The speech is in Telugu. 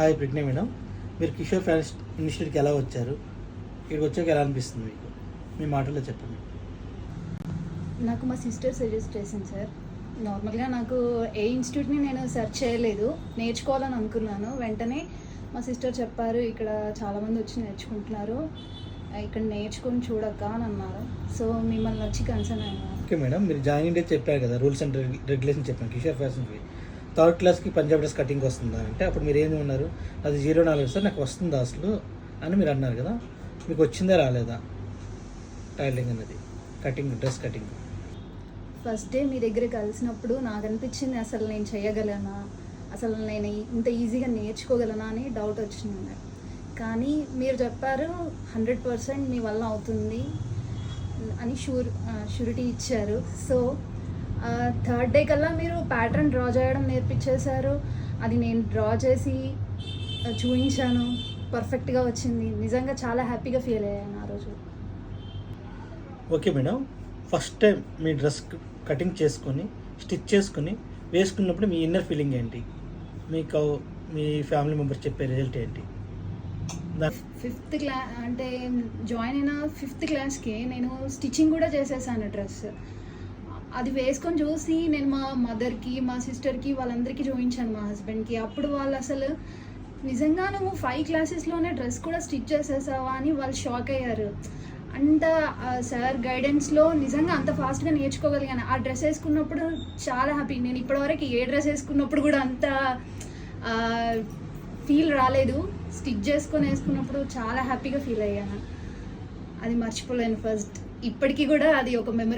హాయ్ ప్రజ్ఞ మేడం, మీరు కిషోర్ ఫ్యాన్స్ ఇన్స్టిట్యూట్కి ఎలా వచ్చారు? ఇక్కడికి వచ్చాక ఎలా అనిపిస్తుంది మీకు? మీ మాటల్లో చెప్పండి. నాకు మా సిస్టర్ సజెస్ట్ చేసింది సార్. నార్మల్గా నాకు ఏ ఇన్స్టిట్యూట్ని నేను సెర్చ్ చేయలేదు, నేర్చుకోవాలని అనుకున్నాను. వెంటనే మా సిస్టర్ చెప్పారు, ఇక్కడ చాలామంది వచ్చి నేర్చుకుంటున్నారు, ఇక్కడ నేర్చుకొని చూడక్క అని అన్నారు. సో మిమ్మల్ని వచ్చి కన్సర్న్ అయ్యాను. ఓకే మేడం, మీరు జాయినింగ్ డేట్ చెప్పారు కదా, రూల్స్ అండ్ రెగ్యులేషన్ చెప్పాను. కిషోర్ ఫ్యాషన్కి థర్డ్ క్లాస్కి పంజాబ్ డ్రెస్ కటింగ్ వస్తుందా అంటే అప్పుడు మీరు ఏమి ఉన్నారు, అది 04 సార్ నాకు వస్తుందా అసలు అని మీరు అన్నారు కదా. మీకు వచ్చిందా రాలేదా టైలింగ్ అన్నది, cutting, dress cutting? First day మీ దగ్గర కలిసినప్పుడు నాకు అనిపించింది, అసలు నేను చేయగలనా, అసలు నేను ఇంత ఈజీగా నేర్చుకోగలనా అని డౌట్ వచ్చింది. కానీ మీరు చెప్పారు 100% మీ వల్ల అవుతుంది అని షూరిటీ ఇచ్చారు. సో థర్డ్ డే కల్లా మీరు ప్యాటర్న్ డ్రా చేయడం నేర్పించేశారు. అది నేను డ్రా చేసి చూపించాను, పర్ఫెక్ట్గా వచ్చింది. నిజంగా చాలా హ్యాపీగా ఫీల్ అయ్యాను ఆ రోజు. ఓకే మేడం, ఫస్ట్ టైం మీ డ్రెస్ కటింగ్ చేసుకొని స్టిచ్ చేసుకొని వేసుకున్నప్పుడు మీ ఇన్నర్ ఫీలింగ్ ఏంటి? మీకు మీ ఫ్యామిలీ మెంబర్స్ చెప్పే రిజల్ట్ ఏంటి? 5th క్లాస్ అంటే జాయిన్ అయిన 5th క్లాస్కి నేను స్టిచ్చింగ్ కూడా చేసేసాను డ్రెస్. అది వేసుకొని చూసి నేను మా మదర్కి, మా సిస్టర్కి, వాళ్ళందరికీ చూపించాను, మా హస్బెండ్కి. అప్పుడు వాళ్ళు అసలు నిజంగా నువ్వు 5 క్లాసెస్లోనే డ్రెస్ కూడా స్టిచ్ చేసేసావా అని వాళ్ళు షాక్ అయ్యారు. అంత సార్ గైడెన్స్లో నిజంగా అంత ఫాస్ట్గా నేర్చుకోగలిగాను. ఆ డ్రెస్ వేసుకున్నప్పుడు చాలా హ్యాపీ. నేను ఇప్పటివరకు ఏ డ్రెస్ వేసుకున్నప్పుడు కూడా అంత ఫీల్ రాలేదు. స్టిచ్ చేసుకొని వేసుకున్నప్పుడు చాలా హ్యాపీగా ఫీల్ అయ్యాను. అది మర్చిపోలేను. ఫస్ట్ ఇప్పటికీ కూడా అది ఒక మెమరీ.